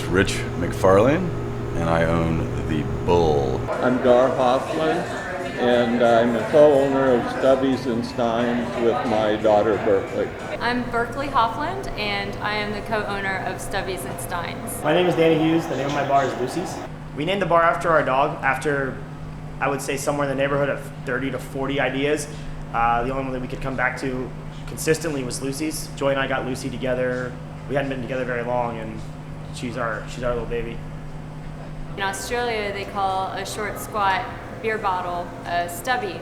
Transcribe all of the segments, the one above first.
Rich McFarlane, and I own the Bull. I'm Gar Hoffman, and I'm a co-owner of Stubbies and Steins with my daughter, Berkeley. I'm Berkeley Hoffland, and I am the co-owner of Stubbies and Steins. My name is Danny Hughes. The name of my bar is Loosey's. We named the bar after our dog, after I would say somewhere in the neighborhood of 30 to 40 ideas. The only one that we could come back to consistently was Loosey's. Joy and I got Loosey together. We hadn't been together very long, and she's our little baby. In Australia, they call a short, squat beer bottle a stubby,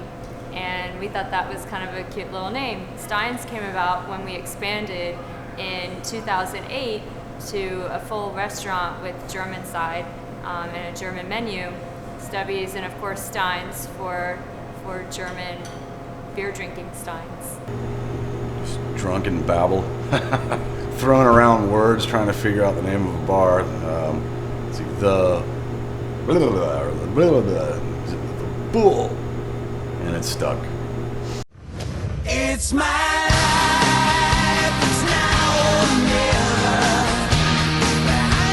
and we thought that was kind of a cute little name. Steins came about when we expanded in 2008 to a full restaurant with German side and a German menu. Stubbies and of course Steins for German beer drinking Steins. Just drunken babble, throwing around words, trying to figure out the name of a bar. It's like the Bull, and it's stuck. It's my life, it's now or never. I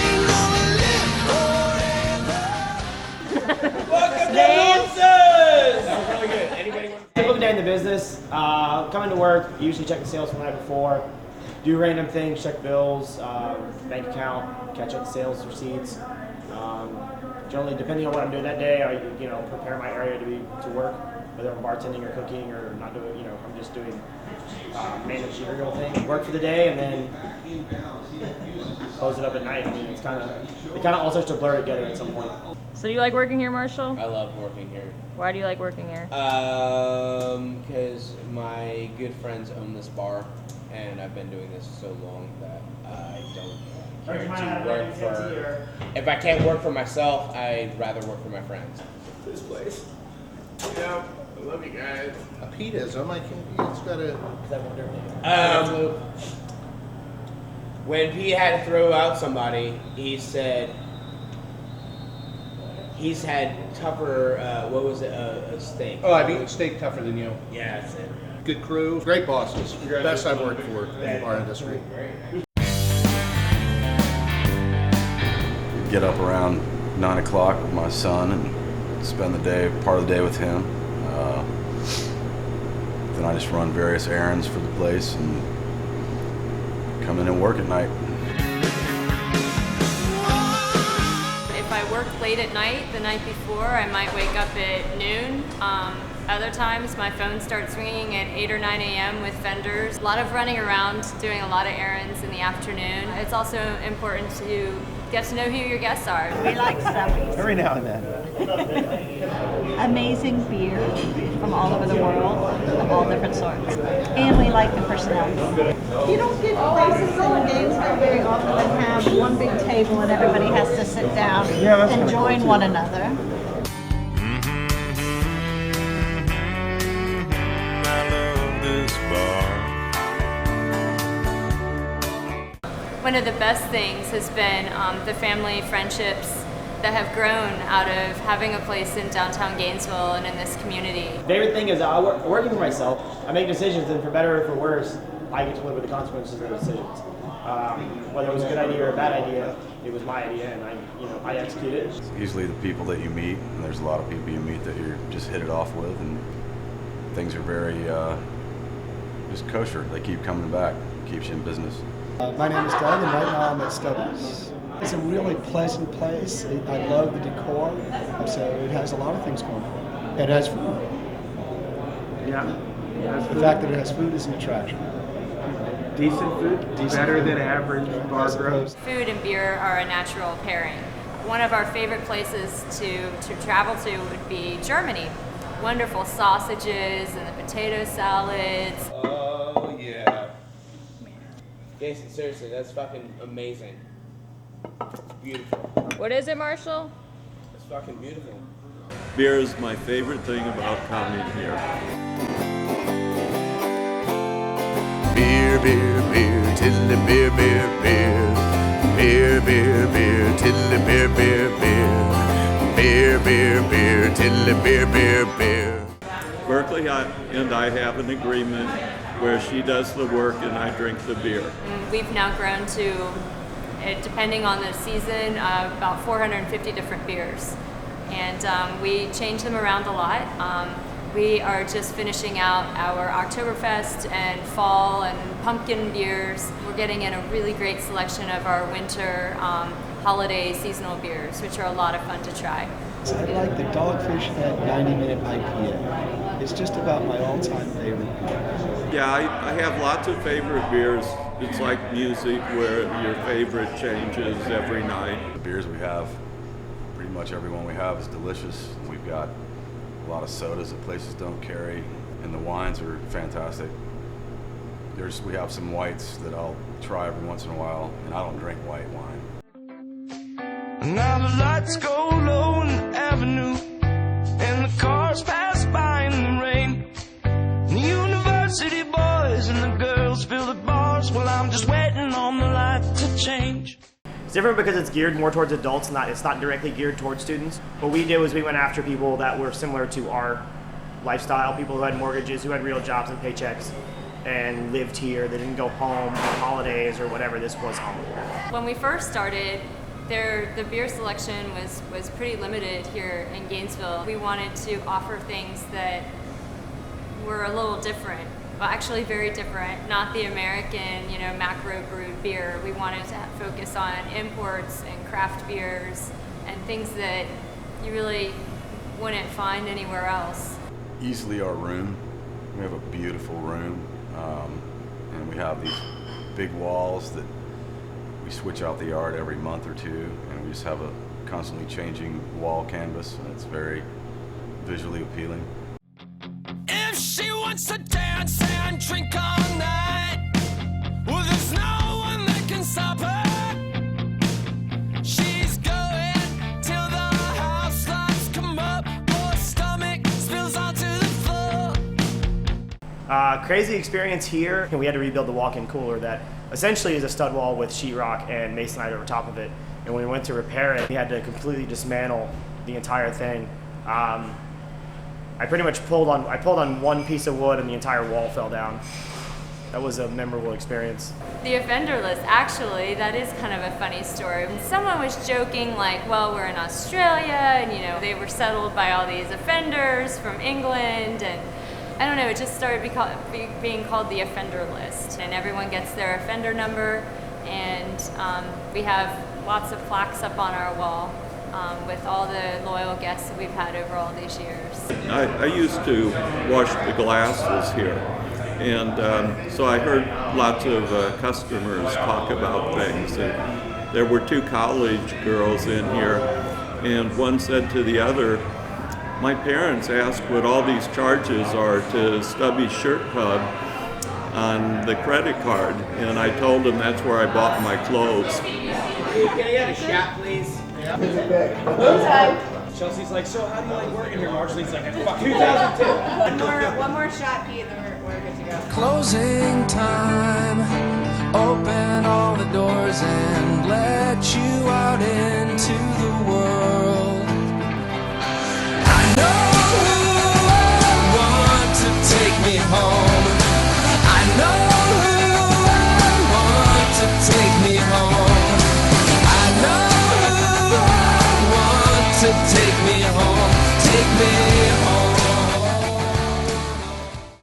ain't gonna live forever. Welcome to Loosey! That was really good. Anybody want to typical day in the business? Come into work, usually check the sales from the night before, do random things, check bills, bank account, catch up the sales receipts. Generally, depending on what I'm doing that day, I prepare my area to work, whether I'm bartending or cooking or not doing. I'm just doing managerial thing. Work for the day and then close it up at night. I mean, it kind of all starts to blur together at some point. So do you like working here, Marshall? I love working here. Why do you like working here? Because my good friends own this bar, and I've been doing this so long that I don't care to work for. If I can't work for myself, I'd rather work for my friends. This place. Yeah, I love you guys. A pita's. I'm like, it's got a. When Pete had to throw out somebody, he said he's had tougher. What was it? A steak. Oh, I've eaten steak tougher than you. Yeah, that's it. Good crew, great bosses. Best I've worked for in the bar industry. Get up around 9 o'clock with my son and spend part of the day with him. Then I just run various errands for the place and come in and work at night. If I work late at night, the night before, I might wake up at noon. Other times, my phone starts ringing at 8 or 9 a.m. with vendors. A lot of running around, doing a lot of errands in the afternoon. It's also important to get to know who your guests are. We like Stubbies. Every now and then. Amazing beer from all over the world, of all different sorts. And we like the personalities. You don't get places in Gainesville very often that have one big table and everybody has to sit down and join one another. One of the best things has been the family friendships that have grown out of having a place in downtown Gainesville and in this community. Favorite thing is working for myself. I make decisions, and for better or for worse, I get to live with the consequences of the decisions. Whether it was a good idea or a bad idea, it was my idea, and I execute it. It's usually the people that you meet, and there's a lot of people you meet that you're just hit it off with, and things are very just kosher. They keep coming back, keeps you in business. My name is Doug, and right now I'm at Stubbies. It's a really pleasant place. I love the decor, so it has a lot of things going for it. It has food. Yeah. The fact that it has food is an attraction. Decent food, better than average bar grub. Food and beer are a natural pairing. One of our favorite places to travel to would be Germany. Wonderful sausages and the potato salads. Oh yeah. Jason, seriously, that's fucking amazing. It's beautiful. What is it, Marshall? It's fucking beautiful. Beer is my favorite thing about coming here. Beer, beer, beer, tilly beer, beer, beer. Beer, beer, beer, tilly beer, beer, beer. Beer, beer, beer, tilly beer, beer, beer. Berkeley and I have an agreement where she does the work and I drink the beer. We've now grown to depending on the season, about 450 different beers. And we change them around a lot. We are just finishing out our Oktoberfest and fall and pumpkin beers. We're getting in a really great selection of our winter holiday seasonal beers, which are a lot of fun to try. I like the Dogfish Head 90-minute IPA. It's just about my all-time favorite beer. Yeah, I have lots of favorite beers. It's like music where your favorite changes every night. The beers we have, pretty much every one we have is delicious. We've got a lot of sodas that places don't carry, and the wines are fantastic. We have some whites that I'll try every once in a while, and I don't drink white wine. Now the lights go low in the avenue, and the cars pass by in the rain. The university boys and the girls fill the bars while I'm just waiting on the light to change. It's different because it's geared more towards adults, it's not directly geared towards students. What we did was we went after people that were similar to our lifestyle, people who had mortgages, who had real jobs and paychecks, and lived here. They didn't go home on holidays or whatever. This was home. When we first started, the beer selection was pretty limited here in Gainesville. We wanted to offer things that were a little different. Well, actually very different, not the American, macro brewed beer. We wanted to focus on imports and craft beers and things that you really wouldn't find anywhere else. Easily our room. We have a beautiful room, and we have these big walls that we switch out the art every month or two, and we just have a constantly changing wall canvas, and it's very visually appealing. If she wants to dance and drink all night, well, there's no one that can stop her. She's going till the house lights come up, or her stomach spills onto the floor. Crazy experience here. We had to rebuild the walk-in cooler that essentially is a stud wall with sheetrock and masonite over top of it. And when we went to repair it, we had to completely dismantle the entire thing. I pretty much pulled on one piece of wood and the entire wall fell down. That was a memorable experience. The offender list, actually, that is kind of a funny story. Someone was joking like, well, we're in Australia and they were settled by all these offenders from England, and I don't know, it just started being called the offender list. And everyone gets their offender number, and we have lots of plaques up on our wall with all the loyal guests that we've had over all these years. I used to wash the glasses here, and so I heard lots of customers talk about things. And there were two college girls in here, and one said to the other, "My parents asked what all these charges are to Stubbies Shirt Club on the credit card," and I told them that's where I bought my clothes. Can I get a shot, please? Chelsea's like, so how do you like working here? Marjorie's like, fuck 2002. One more shot, Pete, then we're good to go. Closing time, open all the doors and